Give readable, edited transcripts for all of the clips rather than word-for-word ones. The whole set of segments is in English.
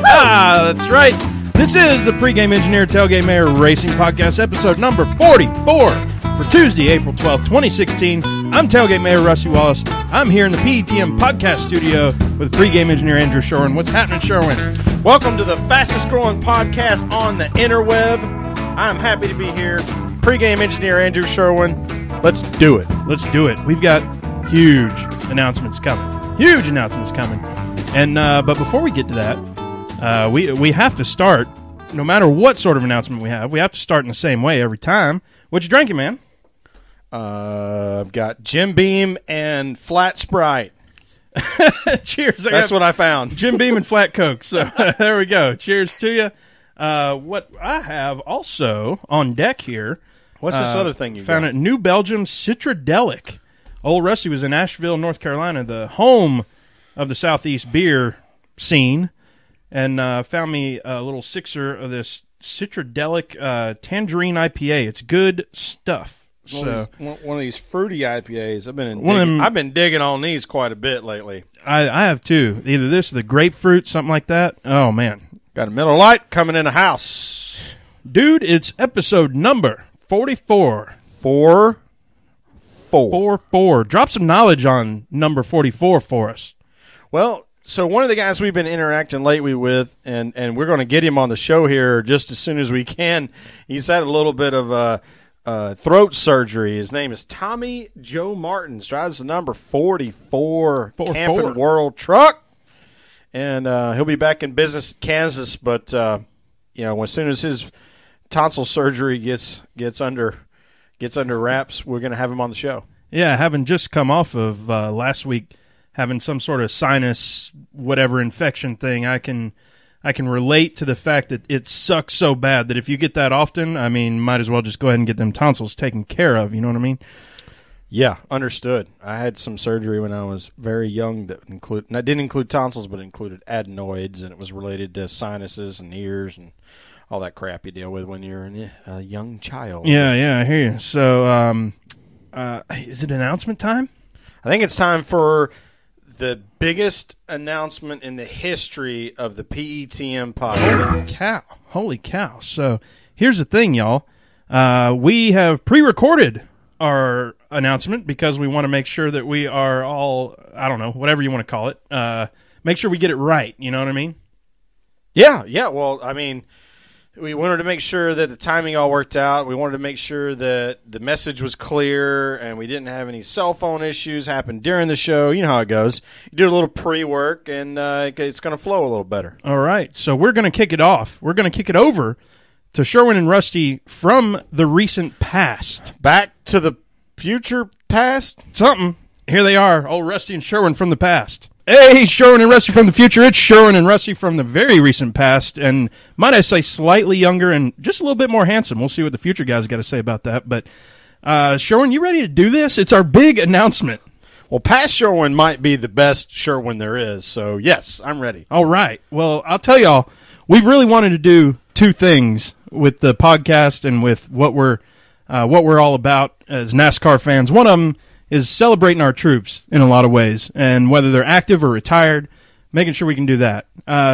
That's right. This is the Pregame Engineer Tailgate Mayor Racing Podcast, episode number 44 for Tuesday, April 12th, 2016. I'm Tailgate Mayor Rusty Wallace. I'm here in the PETM podcast studio with Pregame Engineer Andrew Sherwin. What's happening, Sherwin? Welcome to the fastest growing podcast on the interweb. I'm happy to be here. Pregame Engineer Andrew Sherwin. Let's do it. Let's do it. We've got huge announcements coming. And but before we get to that, we have to start, no matter what sort of announcement we have to start in the same way every time. What you drinking, man? I've got Jim Beam and Flat Sprite. Cheers. That's what I found. Jim Beam and Flat Coke. So there we go. Cheers to you. What I have also on deck here. What's this other thing you found got? At New Belgium Citradelic. Old Rusty was in Asheville, North Carolina, the home of the Southeast beer scene, and found me a little sixer of this Citradelic Tangerine IPA. It's good stuff. One of these fruity IPAs. I've been digging on these quite a bit lately. I have too. Either this or the grapefruit, something like that. Oh man, got a Miller Lite coming in the house, dude. It's episode number 44. 44. Drop some knowledge on number 44 for us. Well, so one of the guys we've been interacting lately with, and we're going to get him on the show here just as soon as we can. He's had a little bit of throat surgery. His name is Tommy Joe Martins. Drives the number 44 Camping World truck, and he'll be back in business at Kansas. But as soon as his tonsil surgery gets under wraps, we're going to have him on the show. Yeah, having just come off of last week, having some sort of sinus whatever infection thing, I can relate to the fact that it sucks so bad that if you get that often, I mean, might as well just go ahead and get them tonsils taken care of. You know what I mean? Yeah, understood. I had some surgery when I was very young that didn't include tonsils, but included adenoids, and it was related to sinuses and ears and all that crap you deal with when you're a young child. Yeah, I hear you. So, is it announcement time? I think it's time for the biggest announcement in the history of the PETM podcast. Holy cow. So, here's the thing, y'all. We have pre-recorded our announcement because we want to make sure that we are all, I don't know, whatever you want to call it, make sure we get it right. You know what I mean? Yeah. Well, I mean, we wanted to make sure that the timing all worked out. We wanted to make sure that the message was clear and we didn't have any cell phone issues happen during the show. You know how it goes. You do a little pre-work, and it's going to flow a little better. All right, so we're going to kick it off. We're going to kick it over to Sherwin and Rusty from the recent past. Back to the future past? Something. Here they are, old Rusty and Sherwin from the past. Hey, Sherwin and Rusty from the future. It's Sherwin and Rusty from the very recent past, and might I say slightly younger and just a little bit more handsome. We'll see what the future guys got to say about that. But, Sherwin, you ready to do this? It's our big announcement. Well, past Sherwin might be the best Sherwin there is, so yes, I'm ready. All right. Well, I'll tell y'all, we've really wanted to do two things with the podcast and with what we're all about as NASCAR fans. One of them is celebrating our troops in a lot of ways, and whether they're active or retired, making sure we can do that.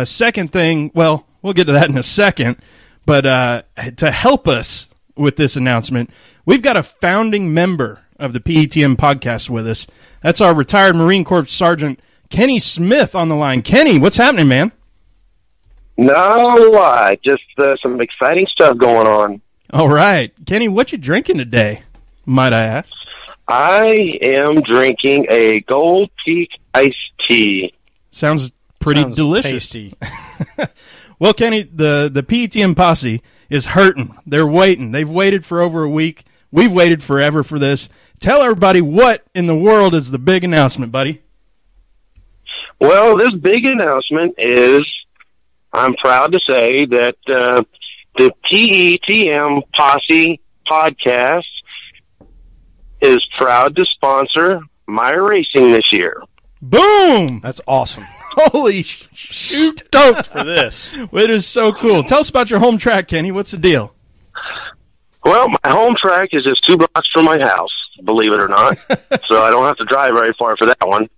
Second thing, well, we'll get to that in a second, but to help us with this announcement, we've got a founding member of the PETM podcast with us. That's our retired Marine Corps Sergeant Kenny Smith on the line. Kenny, what's happening, man? Not a lot, just some exciting stuff going on. All right. Kenny, what you drinking today, might I ask? I am drinking a Gold Peak iced tea. Sounds delicious. Tasty. Well, Kenny, the PETM posse is hurting. They're waiting. They've waited for over a week. We've waited forever for this. Tell everybody what in the world is the big announcement, buddy. Well, this big announcement is, I'm proud to say that the PETM posse podcast is proud to sponsor my racing this year. Boom! That's awesome. Holy shoot. Stoked for this. It is so cool. Tell us about your home track, Kenny. What's the deal? Well, my home track is just 2 blocks from my house, believe it or not. So I don't have to drive very far for that one.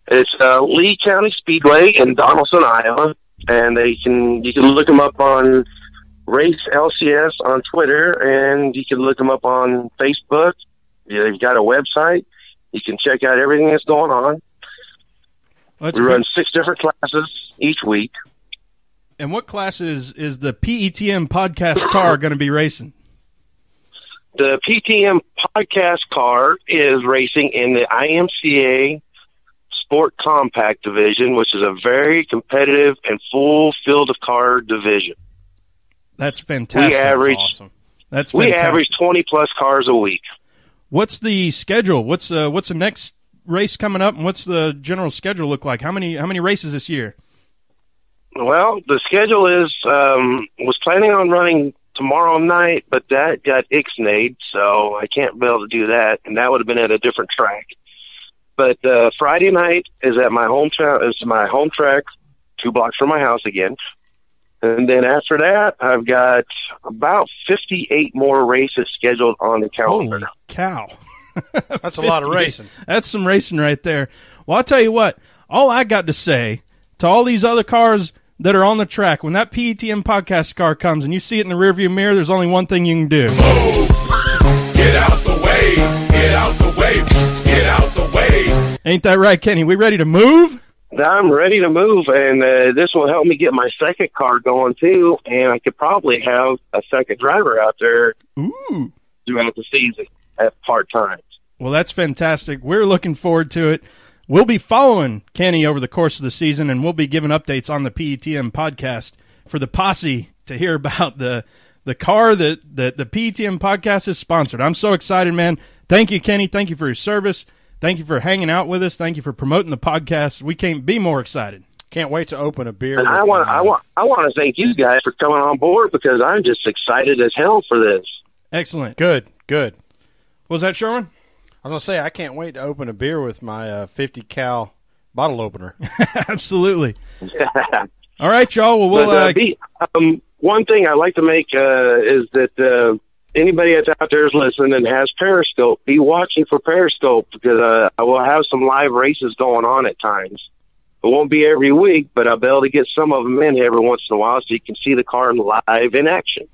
It's Lee County Speedway in Donaldson, Iowa. and you can look them up on Race LCS on Twitter, and you can look them up on Facebook. Yeah, they've got a website. You can check out everything that's going on. We run 6 different classes each week. And what classes is the PETM podcast car going to be racing? The PTM podcast car is racing in the IMCA Sport Compact division, which is a very competitive and full field of car division. That's fantastic. We average 20 plus cars a week. What's the schedule? What's the next race coming up, and what's the general schedule look like? How many races this year? Well, the schedule is was planning on running tomorrow night, but that got ixnayed, so I can't be able to do that, and that would have been at a different track. But Friday night is at my home track, 2 blocks from my house again. And then after that, I've got about 58 more races scheduled on the calendar. Holy cow. That's a lot of racing. That's some racing right there. Well, I'll tell you what, all I got to say to all these other cars that are on the track, when that PETM podcast car comes and you see it in the rearview mirror, there's only one thing you can do. Move. Get out the way. Get out the way. Get out the way. Ain't that right, Kenny? We ready to move? I'm ready to move, and this will help me get my second car going, too, and I could probably have a second driver out there throughout the season at part-time. Well, that's fantastic. We're looking forward to it. We'll be following Kenny over the course of the season, and we'll be giving updates on the PETM podcast for the posse to hear about the car that the PETM podcast is sponsored. I'm so excited, man. Thank you, Kenny. Thank you for your service. Thank you for hanging out with us. Thank you for promoting the podcast. We can't be more excited. Can't wait to open a beer. And I want to thank you guys for coming on board, because I'm just excited as hell for this. Excellent. Good. Was that Sherwin? I was going to say, I can't wait to open a beer with my 50 cal bottle opener. Absolutely. All right, y'all. Well, one thing I'd like to make is that anybody that's out there is listening and has Periscope, be watching for Periscope, because I will have some live races going on at times. It won't be every week, but I'll be able to get some of them in every once in a while so you can see the car live in action.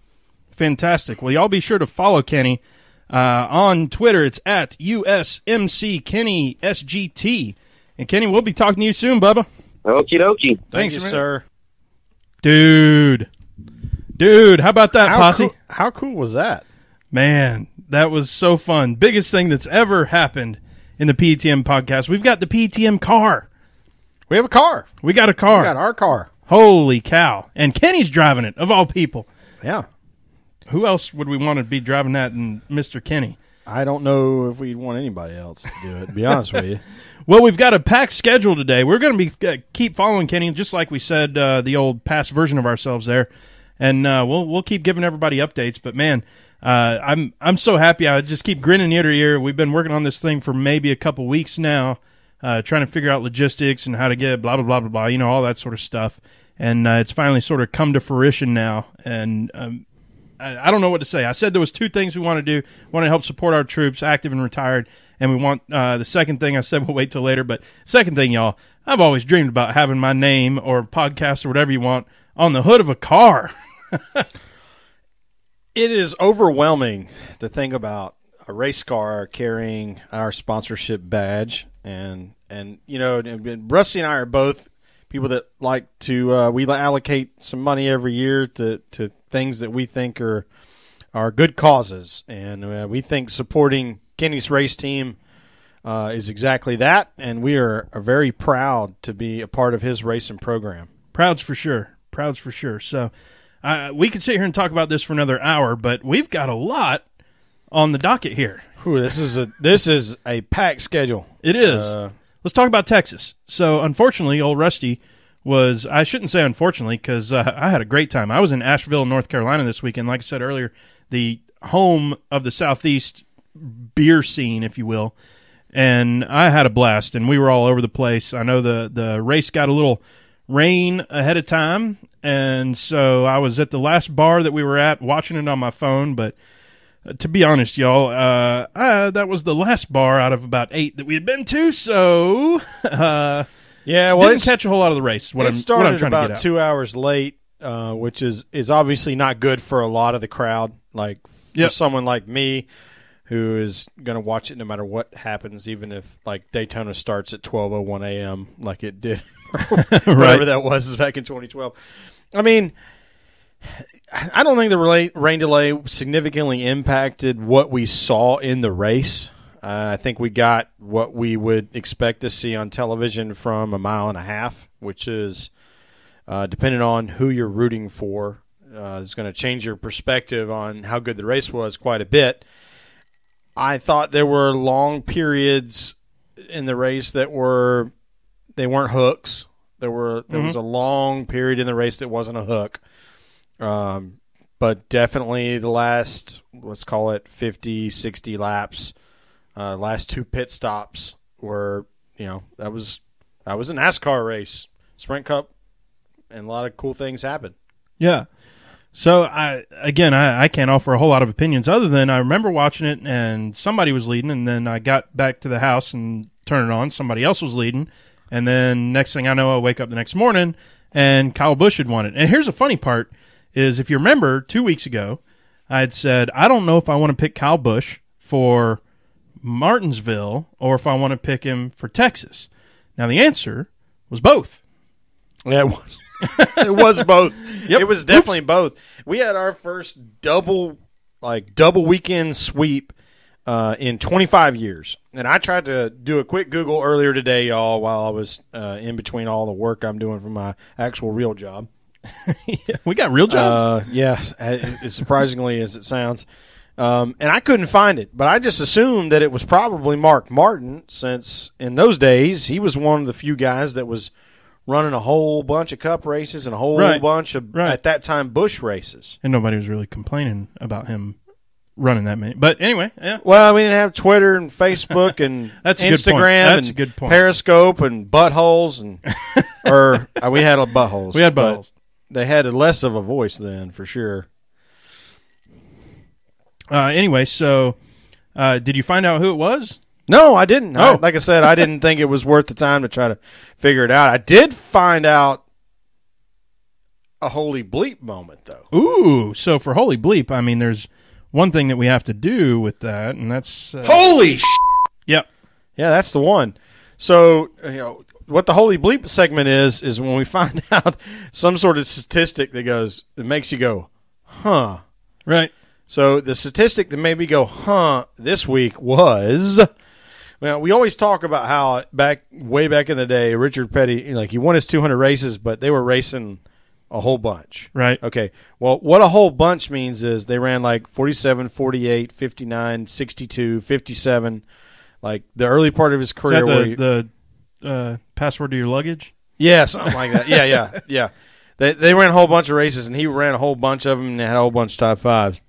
Fantastic. Well, y'all be sure to follow Kenny. On Twitter, it's at USMCKennySGT. And Kenny, we'll be talking to you soon, Bubba. Okie dokie. Thank you, sir. Dude, how about that, posse? How cool was that? Man, that was so fun. Biggest thing that's ever happened in the PETM podcast. We've got the PETM car. We have a car. We got a car. We got our car. Holy cow. And Kenny's driving it, of all people. Yeah. Who else would we want to be driving that than Mr. Kenny? I don't know if we'd want anybody else to do it, to be honest with you. Well, we've got a packed schedule today. We're going to be keep following Kenny, just like we said, the old past version of ourselves there. And we'll keep giving everybody updates. But, man, I'm so happy. I just keep grinning ear to ear. We've been working on this thing for maybe a couple weeks now, trying to figure out logistics and how to get blah, blah, blah, blah, blah, all that sort of stuff. And it's finally sort of come to fruition now. And I don't know what to say. I said there was 2 things we want to do. We want to help support our troops, active and retired. And we want the second thing, I said we'll wait till later. But second thing, y'all, I've always dreamed about having my name or podcast or whatever you want on the hood of a car. It is overwhelming to think about a race car carrying our sponsorship badge. And Rusty and I are both people that like to we allocate some money every year to things that we think are good causes, and we think supporting Kenny's race team is exactly that, and we are very proud to be a part of his racing program. Proud's for sure. So we could sit here and talk about this for another hour, but we've got a lot on the docket here. Ooh, this is a packed schedule. It is. Let's talk about Texas. So, unfortunately, old Rusty I shouldn't say unfortunately, because I had a great time. I was in Asheville, North Carolina this weekend. Like I said earlier, the home of the Southeast beer scene, if you will. And I had a blast, and we were all over the place. I know the race got a little rain ahead of time, and so I was at the last bar that we were at watching it on my phone, but to be honest, y'all, that was the last bar out of about 8 that we had been to, so Yeah, well, didn't catch a whole lot of the race. What it I'm started trying to get about at. 2 hours late, which is obviously not good for a lot of the crowd. Like for someone like me, who is going to watch it no matter what happens, even if like Daytona starts at 12:01 a.m. like it did, whatever that was back in 2012. I mean, I don't think the rain delay significantly impacted what we saw in the race. I think we got what we would expect to see on television from a mile and a half, which is, depending on who you're rooting for, is going to change your perspective on how good the race was quite a bit. I thought there were long periods in the race they weren't hooks. There was a long period in the race that wasn't a hook. But definitely the last, let's call it 50, 60 laps, last two pit stops were, that was a NASCAR race, Sprint Cup, and a lot of cool things happened. Yeah. So, I can't offer a whole lot of opinions other than I remember watching it and somebody was leading, and then I got back to the house and turned it on. Somebody else was leading, and then next thing I know, I wake up the next morning, and Kyle Busch had won it. And here's the funny part is, if you remember 2 weeks ago, I had said, I don't know if I want to pick Kyle Busch for Martinsville or if I want to pick him for Texas. Now, the answer was both. Yeah, it was. It was both. Yep. It was definitely both. We had our first double weekend sweep in 25 years. And I tried to do a quick Google earlier today, y'all, while I was in between all the work I'm doing for my actual real job. We got real jobs? Yeah, as surprisingly as it sounds. And I couldn't find it, but I just assumed that it was probably Mark Martin, since in those days he was one of the few guys that was running a whole bunch of Cup races and a whole bunch of, at that time, Busch races. And nobody was really complaining about him running that many. But anyway, yeah. Well, we didn't have Twitter and Facebook and That's Instagram a good point. Periscope and buttholes. And we had buttholes. We had buttholes. They had less of a voice then, for sure. Anyway, so did you find out who it was? No, I didn't. Like I said, I didn't think it was worth the time to try to figure it out. I did find out a holy bleep moment, though. Ooh, so for holy bleep, I mean, there's one thing that we have to do with that, and that's... Holy Yep. Yeah, that's the one. So, what the holy bleep segment is when we find out some sort of statistic that makes you go, huh. Right. So the statistic that made me go, huh, this week was... Well, we always talk about how way back in the day, Richard Petty, he won his 200 races, but they were racing a whole bunch. Right. Okay. Well, what a whole bunch means is they ran 47, 48, 59, 62, 57, the early part of his career. Is that the password to your luggage? Yeah, something like that. Yeah. They ran a whole bunch of races, and he ran a whole bunch of them and had a whole bunch of top fives.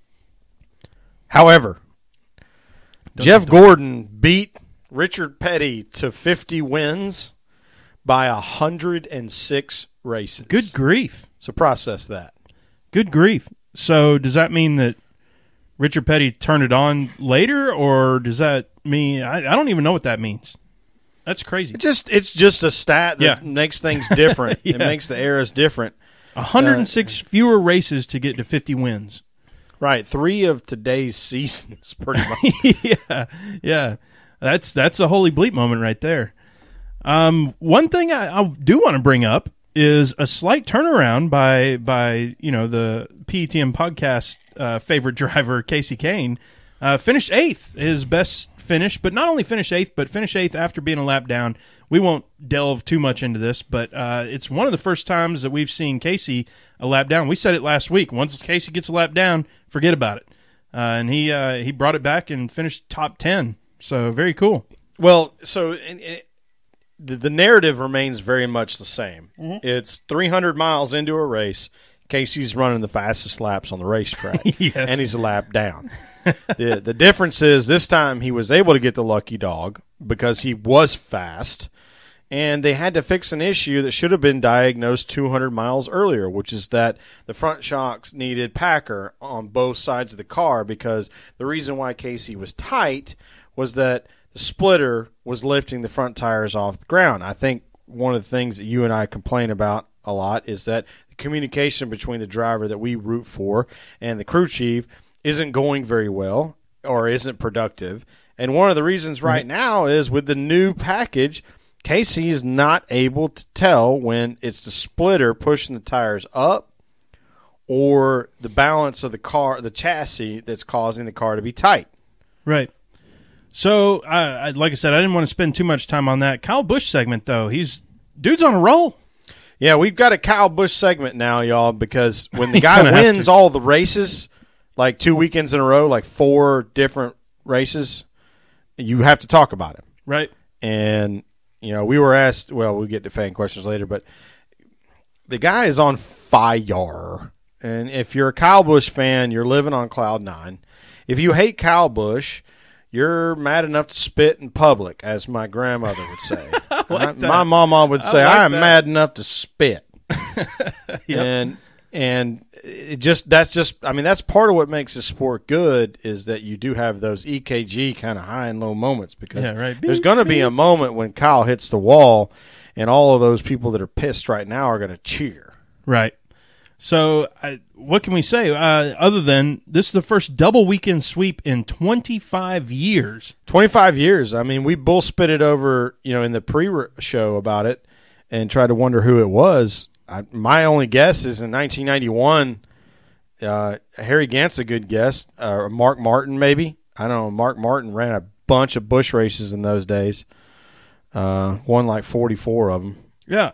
However, Jeff Gordon beat Richard Petty to 50 wins by 106 races. Good grief. So process that. Good grief. So does that mean that Richard Petty turned it on later, or does that mean... I don't even know what that means. That's crazy. It's just a stat that makes things different. It makes the eras different. 106 fewer races to get to 50 wins. Right. 3 of today's seasons, pretty much. Yeah. That's a holy bleep moment right there. One thing I do want to bring up is a slight turnaround by the PETM podcast favorite driver, Casey Kane. Finished 8th, his best finish, but not only finished 8th, but finished 8th after being a lap down. We won't delve too much into this, but it's one of the first times that we've seen Casey a lap down. We said it last week. Once Casey gets a lap down, forget about it. And he brought it back and finished top 10. So very cool. Well, so the narrative remains very much the same. Mm-hmm. It's 300 miles into a race. Casey's running the fastest laps on the racetrack, yes. And he's a lap down. The difference is this time he was able to get the lucky dog because he was fast, and they had to fix an issue that should have been diagnosed 200 miles earlier, which is that the front shocks needed Packer on both sides of the car, because the reason why Casey was tight was that the splitter was lifting the front tires off the ground. I think one of the things that you and I complain about a lot is that the communication between the driver that we root for and the crew chief isn't going very well or isn't productive. And one of the reasons right now is with the new package, Casey is not able to tell when it's the splitter pushing the tires up or the balance of the chassis that's causing the car to be tight. Right. So, like I said, I didn't want to spend too much time on that. Kyle Busch segment, though, dude's on a roll. Yeah, we've got a Kyle Busch segment now, y'all, because when the guy wins all the races, like 2 weekends in a row, like 4 different races, you have to talk about him. Right. And, we were asked, well, we'll get to fan questions later, but the guy is on fire. And if you're a Kyle Busch fan, you're living on cloud 9. If you hate Kyle Busch, you're mad enough to spit in public, as my grandmother would say. My mama would say, I am mad enough to spit. Yep. And that's part of what makes the sport good is that you do have those EKG kind of high and low moments because there's going to be a moment when Kyle hits the wall and all of those people that are pissed right now are going to cheer. Right. So what can we say other than this is the first double weekend sweep in 25 years? 25 years. I mean, we bull spit it over, in the pre-show about it and tried to wonder who it was. My only guess is in 1991, Harry Gant's a good guess, or Mark Martin maybe. I don't know. Mark Martin ran a bunch of Busch races in those days, won like 44 of them. Yeah.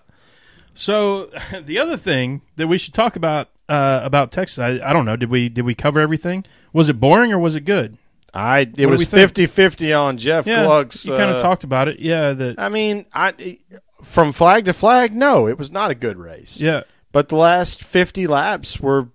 So the other thing that we should talk about Texas, I don't know, did we cover everything? Was it boring or was it good? It was 50-50 on Jeff Gluck's. You kind of talked about it, yeah. From flag to flag, no, it was not a good race. Yeah, but the last 50 laps were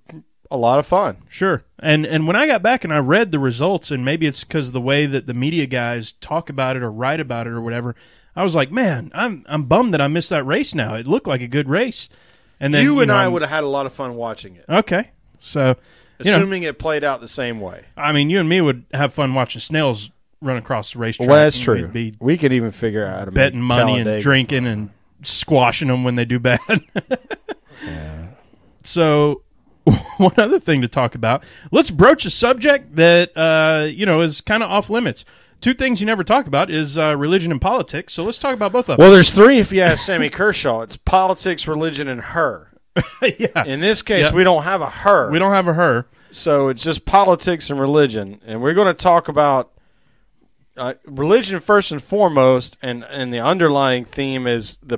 a lot of fun. Sure, and when I got back and I read the results, and maybe it's because of the way that the media guys talk about it or write about it or whatever. I was like, man, I'm bummed that I missed that race now. It looked like a good race. And then you and I would have had a lot of fun watching it. Okay. So, assuming it played out the same way. I mean, you and me would have fun watching snails run across the racetrack. Well, that's true. We could even figure out how to betting money and drinking and squashing them when they do bad. Yeah. So, one other thing to talk about. Let's broach a subject that is kind of off limits. 2 things you never talk about is religion and politics. So let's talk about both of them. Well, there's 3 if you ask Sammy Kershaw. It's politics, religion, and her. Yeah. In this case, we don't have a her. We don't have a her. So it's just politics and religion. And we're going to talk about religion first and foremost, and the underlying theme is the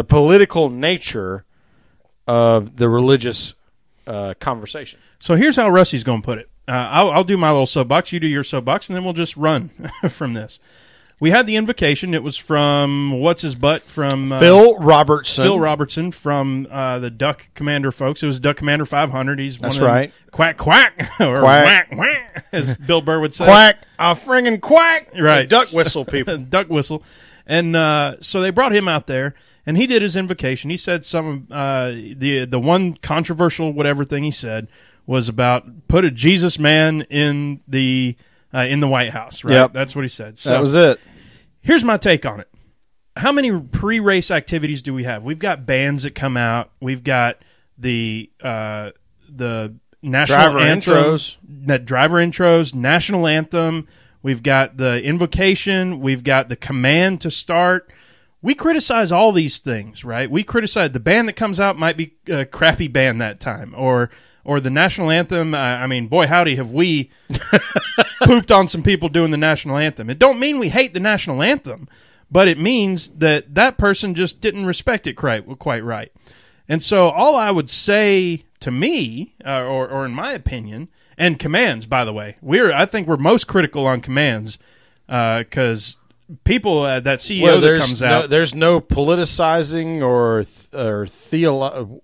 political nature of the religious conversation. So here's how Rusty's going to put it. I'll do my little soapbox, you do your soapbox, and then we'll just run from this. We had the invocation. It was from, Phil Robertson. Phil Robertson from the Duck Commander folks. It was Duck Commander 500. He's one of them, right. Quack, quack, or quack. whack, whack, as Bill Burr would say. Quack, a friggin' quack. Right. The duck whistle people. Duck whistle. And so they brought him out there, and he did his invocation. He said the one controversial whatever thing he said was about put a Jesus man in the White House, right? Yep. That's what he said. So that was it. Here's my take on it. How many pre-race activities do we have? We've got bands that come out. We've got the national driver anthem, intros, driver intros, national anthem. We've got the invocation. We've got the command to start. We criticize all these things, right? We criticize the band that comes out might be a crappy band that time, or the national anthem. I mean, boy, howdy, have we pooped on some people doing the national anthem. It don't mean we hate the national anthem, but it means that person just didn't respect it quite right. And so all I would say to me, or in my opinion, and commands, by the way, I think we're most critical on commands because people, that CEO that comes out. There's no politicizing or theologizing?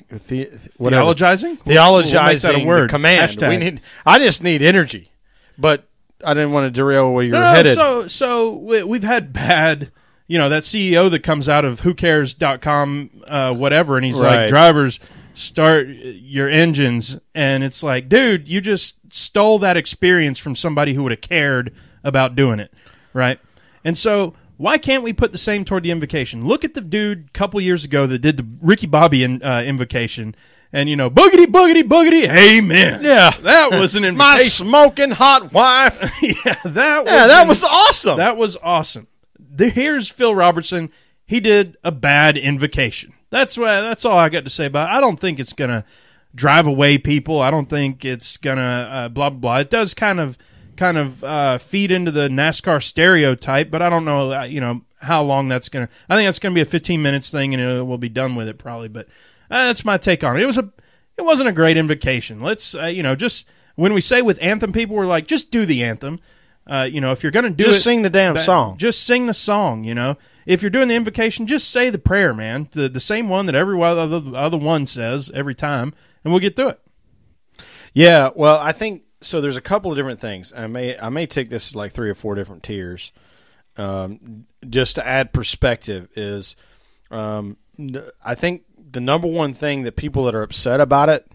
Theologizing? Theologizing a word. The command. Hashtag. I just need energy, but I didn't want to derail where you're headed. So we've had bad, that CEO that comes out of whocares.com, whatever, and he's like, drivers, start your engines. And it's like, dude, you just stole that experience from somebody who would have cared about doing it, right? And so Why can't we put the same toward the invocation? Look at the dude a couple years ago that did the Ricky Bobby invocation. And, boogity, boogity, boogity, amen. Yeah. That was an invitation. My smoking hot wife. that was awesome. That was awesome. Here's Phil Robertson. He did a bad invocation. That's all I got to say about it. I don't think it's going to drive away people. I don't think it's going to blah, blah, blah. It does kind of feed into the NASCAR stereotype, but I don't know, how long that's going to – I think that's going to be a 15 minutes thing, and we'll be done with it probably, but – that's my take on it. It wasn't a great invocation. Let's just when we say with anthem people, we're like, just do the anthem. If you're going to do it, just sing the damn song. Just sing the song. If you're doing the invocation, just say the prayer, man. The same one that every other one says every time, and we'll get through it. Yeah. Well, I think so. There's a couple of different things. I may take this like 3 or 4 different tiers, just to add perspective. Is I think the number one thing that people that are upset about it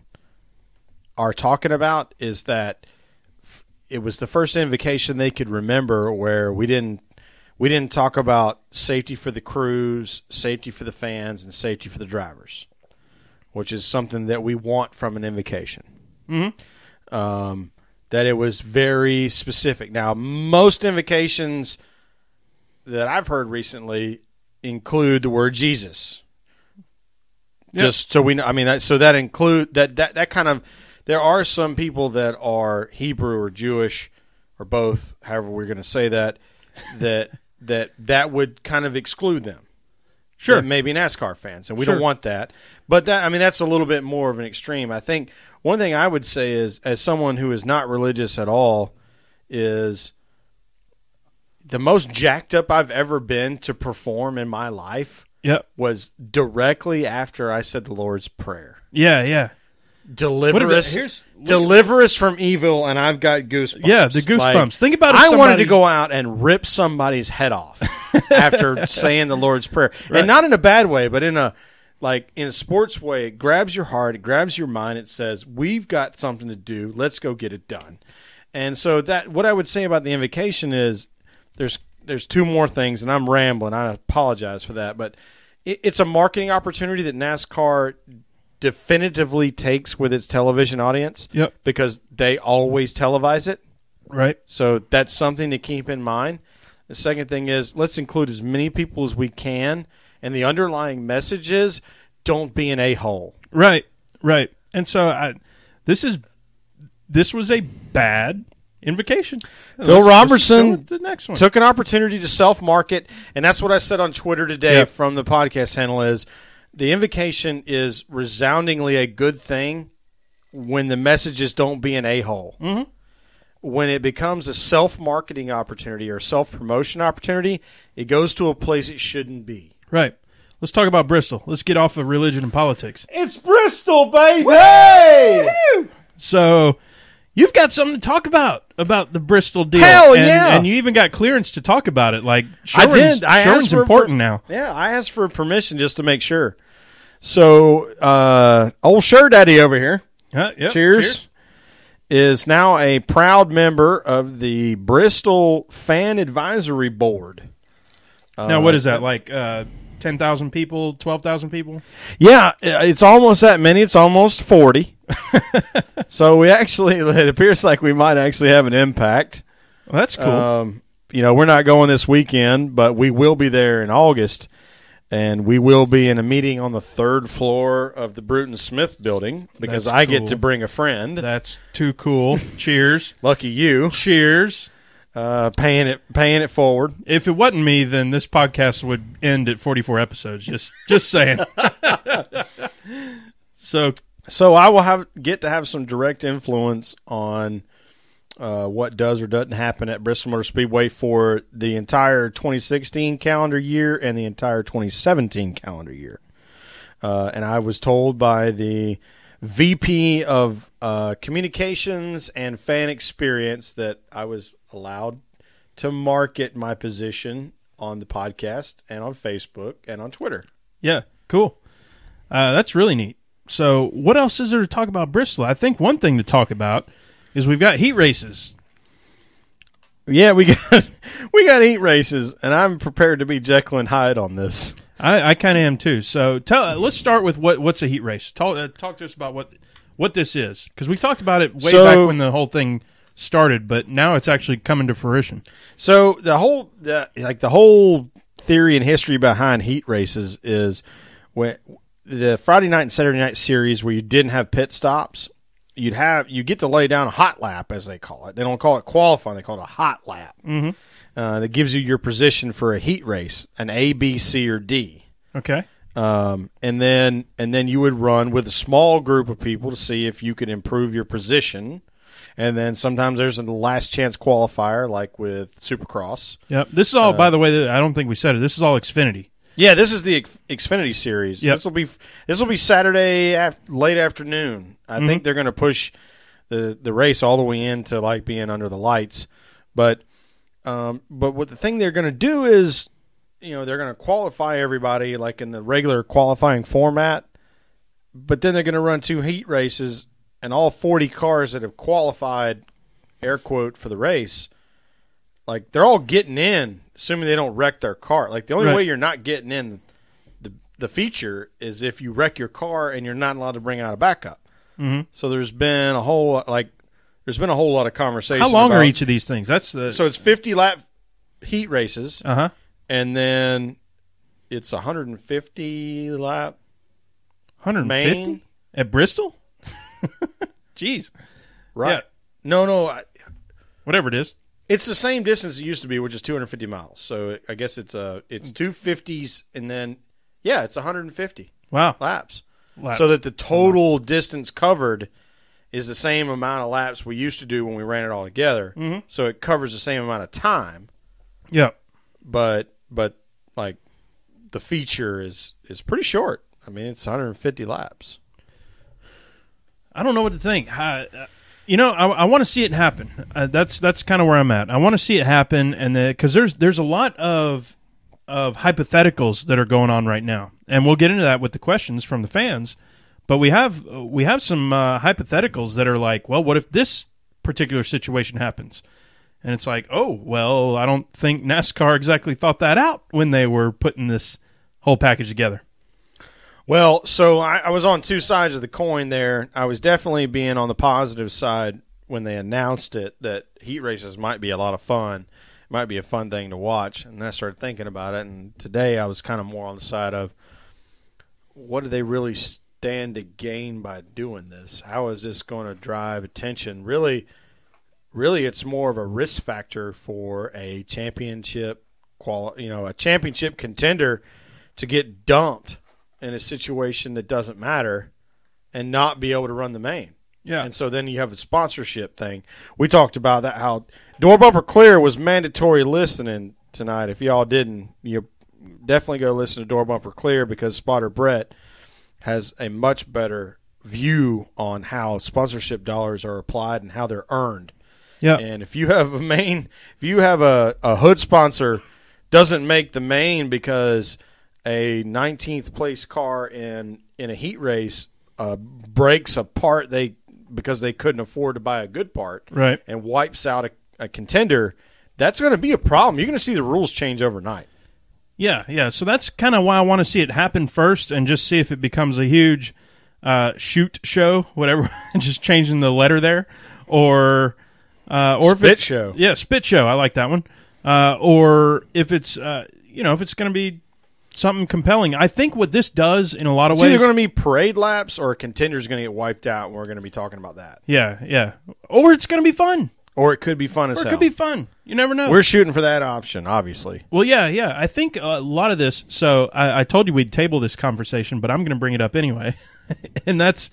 are talking about is that it was the first invocation they could remember where we didn't talk about safety for the crews, safety for the fans, and safety for the drivers, which is something that we want from an invocation. Mm-hmm. That it was very specific. Now, most invocations that I've heard recently include the word Jesus. Yep. Just so we know, so that include that kind of. There are some people that are Hebrew or Jewish or both, however we're going to say that would kind of exclude them. Sure, maybe NASCAR fans, and we don't want that. But that's a little bit more of an extreme. I think one thing I would say is, as someone who is not religious at all, is the most jacked up I've ever been to perform in my life. Yep. Was directly after I said the Lord's Prayer. Yeah. Deliver us from evil, and I've got goosebumps. Yeah, the goosebumps. Think about it. I wanted to go out and rip somebody's head off after saying the Lord's Prayer. Right. And not in a bad way, but in a sports way. It grabs your heart, it grabs your mind. It says, we've got something to do. Let's go get it done. And so what I would say about the invocation is there's 2 more things, and I'm rambling. I apologize for that, but it's a marketing opportunity that NASCAR definitively takes with its television audience. Yep. Because they always televise it. Right. So that's something to keep in mind. The second thing is, let's include as many people as we can, and the underlying message is, don't be an a-hole. Right. And so this was a bad invocation. Phil Robertson the next one. Took an opportunity to self-market, and that's what I said on Twitter today from the podcast handle is, the invocation is resoundingly a good thing when the message is don't be an a-hole. Mm-hmm. When it becomes a self-marketing opportunity or self-promotion opportunity, it goes to a place it shouldn't be. Right. Let's talk about Bristol. Let's get off of religion and politics. It's Bristol, baby! Woo! So you've got something to talk about the Bristol deal. Hell yeah! And you even got clearance to talk about it. Like, Sherwin's important now. Yeah, I asked for permission just to make sure. So, old Sure Daddy over here, cheers, is now a proud member of the Bristol Fan Advisory Board. Now, what is that, like 10,000 people, 12,000 people? Yeah, it's almost that many. It's almost 40. So it appears like we might actually have an impact. Well, that's cool. We're not going this weekend, but we will be there in August. And we will be in a meeting on the 3rd floor of the Bruton Smith building because I get to bring a friend. That's too cool. Cheers. Lucky you. Cheers. Paying it forward. If it wasn't me, then this podcast would end at 44 episodes. Just saying. So I will get to have some direct influence on what does or doesn't happen at Bristol Motor Speedway for the entire 2016 calendar year and the entire 2017 calendar year. And I was told by the VP of Communications and Fan Experience that I was allowed to market my position on the podcast and on Facebook and on Twitter. Yeah, cool. That's really neat. So what else is there to talk about Bristol? I think one thing to talk about is we've got heat races. Yeah, we got heat races, and I'm prepared to be Jekyll and Hyde on this. I kind of am too. So let's start with what's a heat race. Talk to us about what this is, because we talked about it way back when the whole thing started, but now it's actually coming to fruition. So the whole theory and history behind heat races is when the Friday night and Saturday night series where you didn't have pit stops, you get to lay down a hot lap, as they call it. They don't call it qualifying; they call it a hot lap. Mm-hmm. That gives you your position for a heat race, an A, B, C, or D. Okay. And then you would run with a small group of people to see if you could improve your position. And then sometimes there's a last chance qualifier, like with Supercross. Yep. This is all, by the way, I don't think we said it. This is all Xfinity. Yeah, this is the Xfinity series. Yep. This will be Saturday late afternoon. I think they're going to push the race all the way into like being under the lights. But what the thing they're going to do is, they're going to qualify everybody like in the regular qualifying format. But then they're going to run 2 heat races, and all 40 cars that have qualified, air quote, for the race, like they're all getting in, assuming they don't wreck their car. Like the only way you're not getting in the feature is if you wreck your car and you're not allowed to bring out a backup. Mm-hmm. So there's been a whole lot of conversation. How long are each of these things? So it's 50 lap heat races, and then it's 150 lap. 150 main at Bristol. Jeez. Right. Yeah. No. Whatever it is. It's the same distance it used to be, which is 250 miles. So I guess it's 250s, and then, it's 150 laps. So that the total distance covered is the same amount of laps we used to do when we ran it all together. Mm-hmm. So it covers the same amount of time. Yeah. But like the feature is pretty short. I mean, it's 150 laps. I don't know what to think. I want to see it happen. That's kind of where I'm at. I want to see it happen, and because there's a lot of hypotheticals that are going on right now, and we'll get into that with the questions from the fans. But we have some hypotheticals that are like, well, what if this particular situation happens? And it's like, oh, well, I don't think NASCAR exactly thought that out when they were putting this whole package together. Well, so I was on two sides of the coin there. I was definitely being on the positive side when they announced it, that heat races might be a lot of fun. It might be a fun thing to watch. And then I started thinking about it. And today I was kind of more on the side of, what do they really stand to gain by doing this? How is this going to drive attention? Really, it's more of a risk factor for a championship a championship contender to get dumped in a situation that doesn't matter and not be able to run the main. Yeah. And so then you have a sponsorship thing. We talked about that, how Door Bumper Clear was mandatory listening tonight. If y'all didn't, you definitely go listen to Door Bumper Clear, because Spotter Brett has a much better view on how sponsorship dollars are applied and how they're earned. Yeah. And if you have a hood sponsor doesn't make the main because a 19th place car in a heat race breaks a part because they couldn't afford to buy a good part, right, and wipes out a contender, that's going to be a problem. You're going to see the rules change overnight. Yeah. So that's kind of why I want to see it happen first, and just see if it becomes a huge shoot show, whatever, just changing the letter there, or if it's show. Yeah, spit show. I like that one. Or if it's if it's going to be something compelling. I think what this does in a lot of ways, either going to be parade laps or a contender's going to get wiped out, and we're going to be talking about that. Yeah. Or it's going to be fun. Or it could be fun as hell. Or it could be fun. You never know. We're shooting for that option, obviously. Well, yeah. I think a lot of this, so I told you we'd table this conversation, but I'm going to bring it up anyway. And that's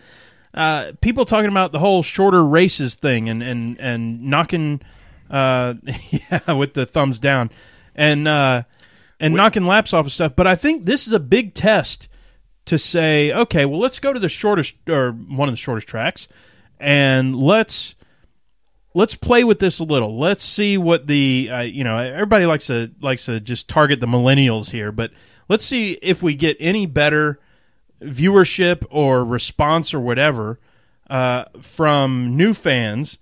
people talking about the whole shorter races thing and knocking with the thumbs down and knocking laps off of stuff. But I think this is a big test to say, okay, well, let's go to the shortest, or one of the shortest tracks, and let's play with this a little. Let's see what the everybody likes to just target the millennials here, but let's see if we get any better viewership or response or whatever from new fans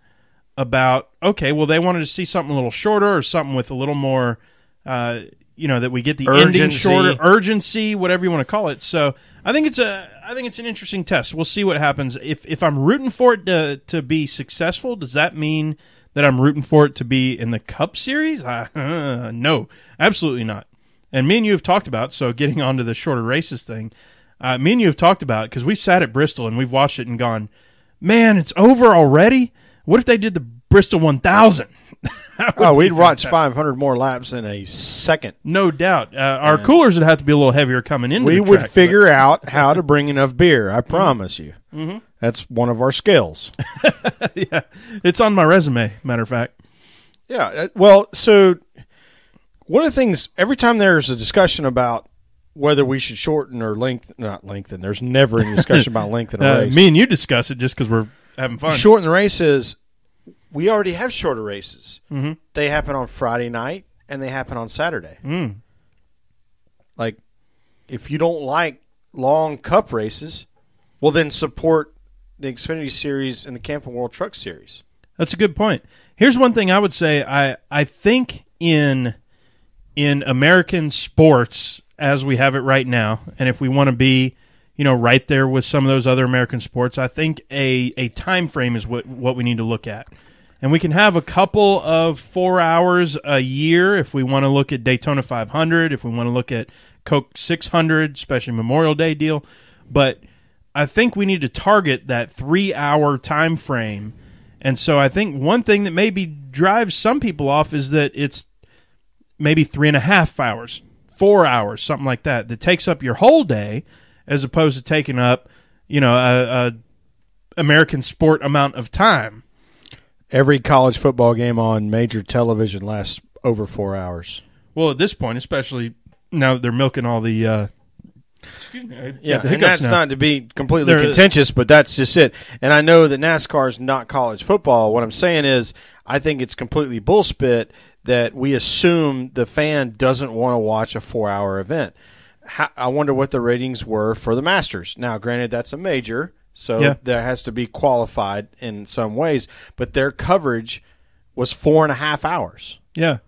about, okay, well, they wanted to see something a little shorter or something with a little more, that we get the ending shorter, urgency, whatever you want to call it. So I think it's an interesting test. We'll see what happens. If I'm rooting for it to be successful, does that mean that I'm rooting for it to be in the Cup Series? No, absolutely not. And me and you have talked about, so getting onto the shorter races thing, me and you have talked about, because we've sat at Bristol and we've watched it and gone, man, it's over already? What if they did the Bristol 1000? We'd watch 500 more laps in a second. No doubt. Our coolers would have to be a little heavier coming into the track. We would figure out how to bring enough beer, I promise you. Mm-hmm. That's one of our skills. Yeah, it's on my resume, matter of fact. Yeah, well, so one of the things, every time there's a discussion about whether we should shorten or not lengthen, there's never any discussion about lengthen a race. Me and you discuss it just because we're having fun. Shorten the races, we already have shorter races. Mm-hmm. They happen on Friday night, and they happen on Saturday. Mm. Like, if you don't like long Cup races, well, then support the Xfinity Series and the Camping World Truck Series. That's a good point. Here's one thing I would say. I think in American sports, as we have it right now, and if we want to be, right there with some of those other American sports, I think a time frame is what we need to look at. And we can have a couple of 4 hours a year if we want to look at Daytona 500, if we want to look at Coke 600, especially Memorial Day deal. But I think we need to target that 3 hour time frame. And so I think one thing that maybe drives some people off is that it's maybe 3.5 hours, 4 hours, something like that takes up your whole day, as opposed to taking up, a American sport amount of time. Every college football game on major television lasts over 4 hours. Well, at this point, especially now that they're milking all the excuse me, yeah, the and that's now. not to be completely contentious, but that's just it. And I know that NASCAR is not college football. What I'm saying is I think it's completely bullspit that we assume the fan doesn't want to watch a 4 hour event. I wonder what the ratings were for the Masters. Now, granted, that's a major, so that has to be qualified in some ways, but their coverage was 4.5 hours. Yeah.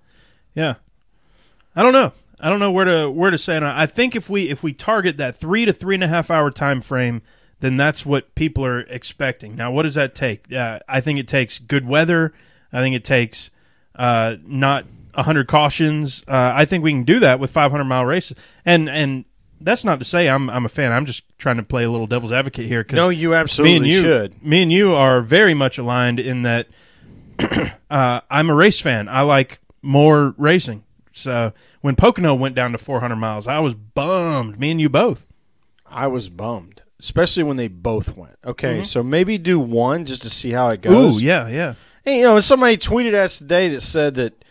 I don't know where to say it. I think if we target that 3 to 3.5 hour time frame, then that's what people are expecting. Now, what does that take? I think it takes good weather. I think it takes not 100 cautions. I think we can do that with 500-mile races. And that's not to say I'm a fan. I'm just trying to play a little devil's advocate here. No, you absolutely should. Me and you are very much aligned in that I'm a race fan. I like more racing. So when Pocono went down to 400 miles, I was bummed. Me and you both. I was bummed, especially when they both went. Okay, so maybe do one just to see how it goes. Ooh, yeah. Hey, somebody tweeted us today that said that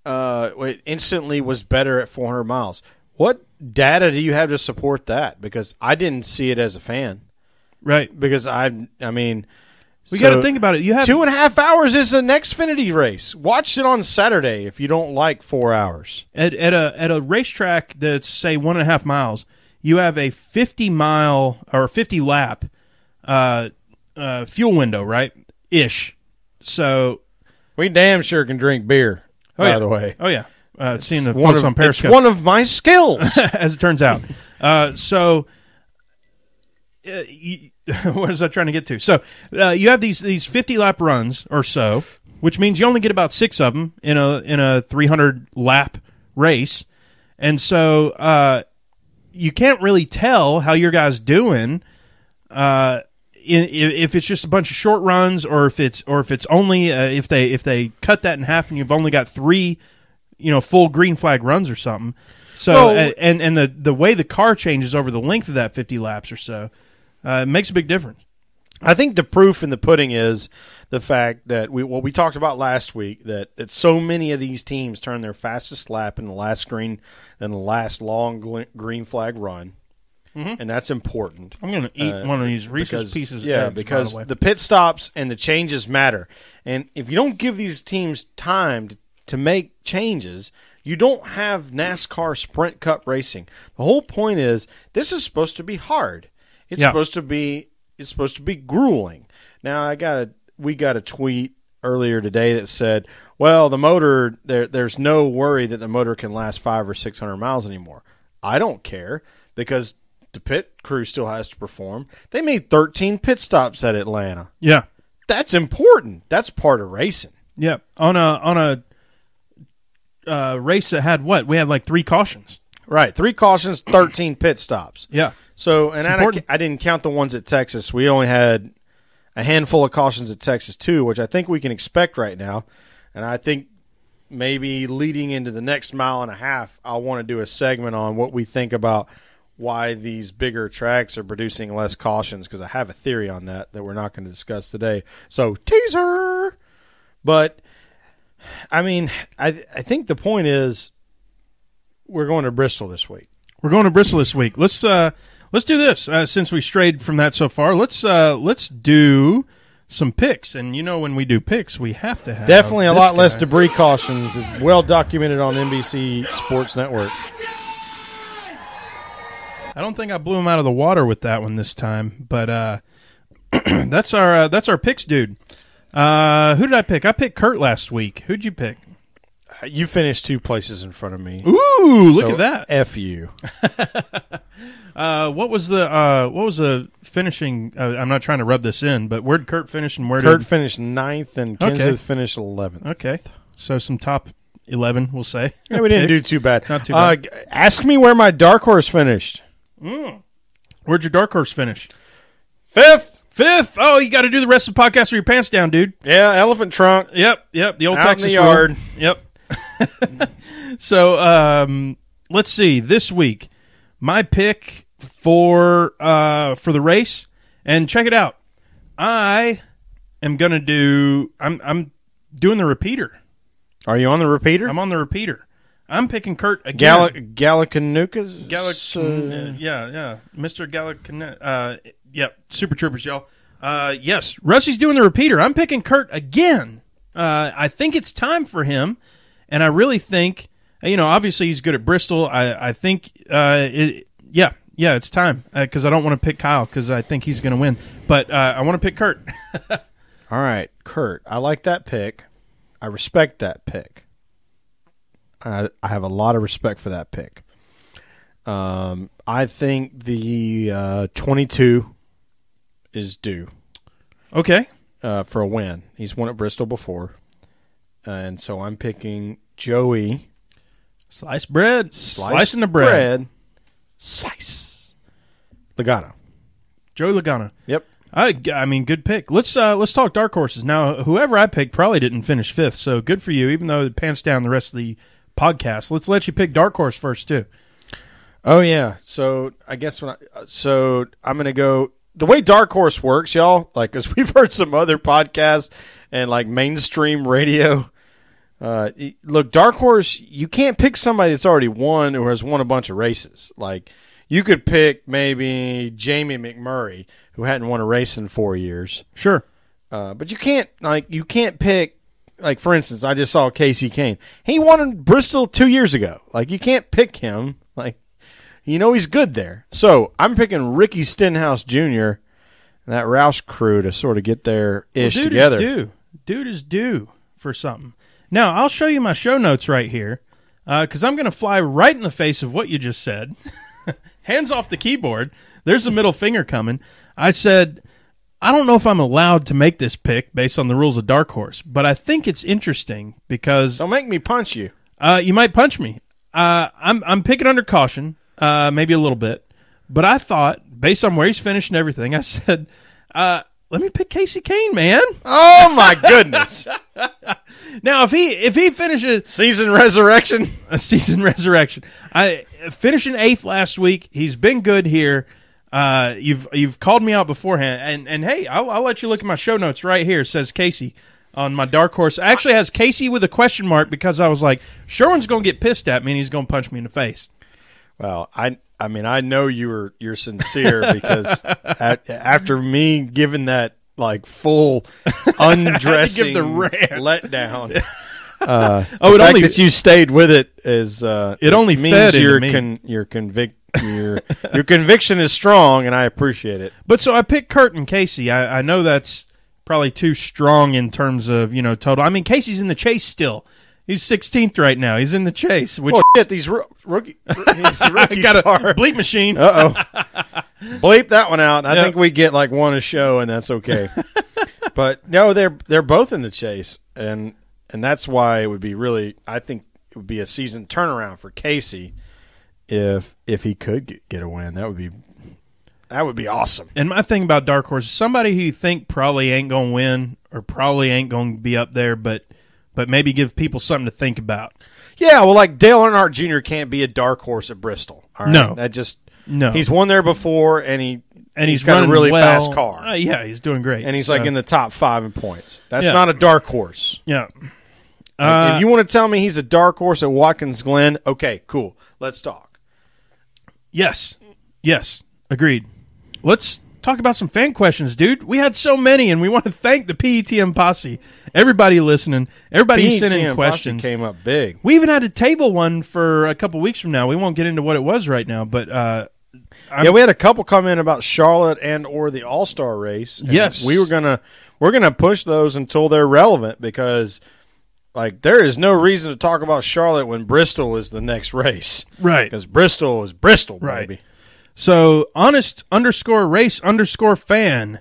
it instantly was better at 400 miles. What data do you have to support that? Because I didn't see it as a fan. Right. Because I mean, we got to think about it. You have 2.5 hours is an Xfinity race. Watch it on Saturday if you don't like 4 hours. At a racetrack that's say 1.5 miles, you have a 50-mile or 50-lap fuel window, right? Ish. So we damn sure can drink beer. By the way, seeing the folks on Periscope, it's one of my skills, as it turns out. What was I trying to get to? So you have these 50-lap runs or so, which means you only get about 6 of them in a 300-lap race, and so you can't really tell how your guy's doing. If it's just a bunch of short runs, or if it's only if they cut that in half and you've only got 3, full green flag runs or something. So and the way the car changes over the length of that 50 laps or so, it makes a big difference. I think the proof in the pudding is the fact that we talked about last week that so many of these teams turn their fastest lap in the last last long green flag run. Mm-hmm. And that's important. I'm going to eat one of these Reese's Pieces. Because the pit stops and the changes matter. And if you don't give these teams time to make changes, you don't have NASCAR Sprint Cup racing. The whole point is this is supposed to be hard. It's supposed to be grueling. Now we got a tweet earlier today that said, well, the motor, there's no worry that the motor can last 500 or 600 miles anymore. I don't care because the pit crew still has to perform. They made 13 pit stops at Atlanta. Yeah. That's important. That's part of racing. Yeah. On a race that had what? We had like 3 cautions. Right. 3 cautions, 13 pit stops. Yeah. So, and I didn't count the ones at Texas. We only had a handful of cautions at Texas too, which I think we can expect right now. And I think maybe leading into the next mile and a half, I'll want to do a segment on what we think about why these bigger tracks are producing less cautions, because I have a theory on that we're not going to discuss today. So, teaser! But, I mean, I think the point is we're going to Bristol this week. We're going to Bristol this week. Let's do this. Since we strayed from that so far, let's do some picks. And you know, when we do picks, we have to have definitely a this lot less guy. debris cautions. It's well documented on NBC Sports Network. I don't think I blew him out of the water with that one this time, but that's our picks, dude. Who did I pick? I picked Kurt last week. Who'd you pick? You finished 2 places in front of me. Ooh, look So, at that. F you. What was the finishing? I'm not trying to rub this in, but where'd Kurt finish and where Kurt did finished 9th and Okay. Kenseth finished 11th. Okay, so some top 11, we'll say. Yeah, we didn't do Picks. too bad. Not too bad. Ask me where my dark horse finished. Where'd your dark horse finish? 5th. 5th. Oh, you got to do the rest of the podcast with your pants down, dude. Yeah, elephant trunk. Yep. The old Out in Texas the rule. yard. Yep. So let's see. This week, my pick for the race, and check it out. I am gonna do. I'm doing the repeater. Are you on the repeater? I'm on the repeater. I'm picking Kurt again. Gallicanucas? Yeah, Mr. Gallican. Yep, Super Troopers, y'all. Yes, Rusty's doing the repeater. I'm picking Kurt again. I think it's time for him, and I really think, obviously he's good at Bristol. I think, it's time because I don't want to pick Kyle because I think he's going to win. But I want to pick Kurt. All right, Kurt. I like that pick. I respect that pick. I have a lot of respect for that pick. I think the 22 is due. Okay. For a win. He's won at Bristol before. And so I'm picking Joey. Sliced bread. Slicing the bread. Slice. Logano. Joey Logano. Yep. I mean, good pick. Let's talk dark horses. Now, whoever I picked probably didn't finish 5th, so good for you, even though it pants down the rest of the podcast. Let's let you pick dark horse first, too. Oh, yeah. So I guess I'm going to go. The way dark horse works, y'all, like, because we've heard some other podcasts and like mainstream radio. Look, dark horse, you can't pick somebody that's already won or has won a bunch of races. Like, you could pick maybe Jamie McMurray, who hadn't won a race in 4 years. Sure. But you can't pick, like, for instance, I just saw Casey Kane. He won in Bristol 2 years ago. Like, you can't pick him. Like, he's good there. So I'm picking Ricky Stenhouse Jr. and that Roush crew to sort of get their ish together. Dude is due for something. Now, I'll show you my show notes right here because I'm going to fly right in the face of what you just said. Hands off the keyboard. There's a middle finger coming. I said, I don't know if I'm allowed to make this pick based on the rules of Dark Horse, but I think it's interesting because... Don't make me punch you. You might punch me. I'm picking under caution, maybe a little bit, but I thought, based on where he's finished and everything, I said, let me pick Casey Kane, man. Oh, my goodness. Now, if he finishes... Season resurrection. A season resurrection. Finishing 8th last week. He's been good here. You've called me out beforehand, and hey, I'll let you look at my show notes right here. It says Casey on my dark horse. It actually has Casey with a question mark because I was like, Sherwin's going to get pissed at me and he's going to punch me in the face. Well, I mean, I know you're sincere because after me giving that like full undressing the rant. letdown. It fact only that you stayed with it is it only means fed into me. your conviction is strong, and I appreciate it. But so I picked Kurt and Casey. I know that's probably too strong in terms of, total. I mean, Casey's in the chase still. He's 16th right now. He's in the chase. Which shit, these rookies got a bleep machine. Uh-oh. Bleep that one out. I think we get like one a show, and that's okay. But no, they're both in the chase, and that's why it would be really. I think it would be a season turnaround for Casey if he could get a win. That would be awesome. And my thing about dark horse is somebody who you think probably ain't gonna win or probably ain't gonna be up there, but maybe give people something to think about. Yeah, well, like Dale Earnhardt Jr. can't be a dark horse at Bristol. All right? No. He's won there before, and he's got running a really well. fast car. Yeah, he's doing great. And he's like in the top 5 in points. That's not a dark horse. Yeah. If you want to tell me he's a dark horse at Watkins Glen, okay, cool. Let's talk. Yes, agreed. Let's talk about some fan questions, dude. We had so many, and we want to thank the PETM posse. Everybody listening, everybody who sent in questions. Came up big. We even had to table one for a couple weeks from now. We won't get into what it was right now, but we had a couple come in about Charlotte and or the All-Star race. Yes, we're gonna push those until they're relevant because. Like, there is no reason to talk about Charlotte when Bristol is the next race. Right. Because Bristol is Bristol, right. baby. So, honest_race_fan,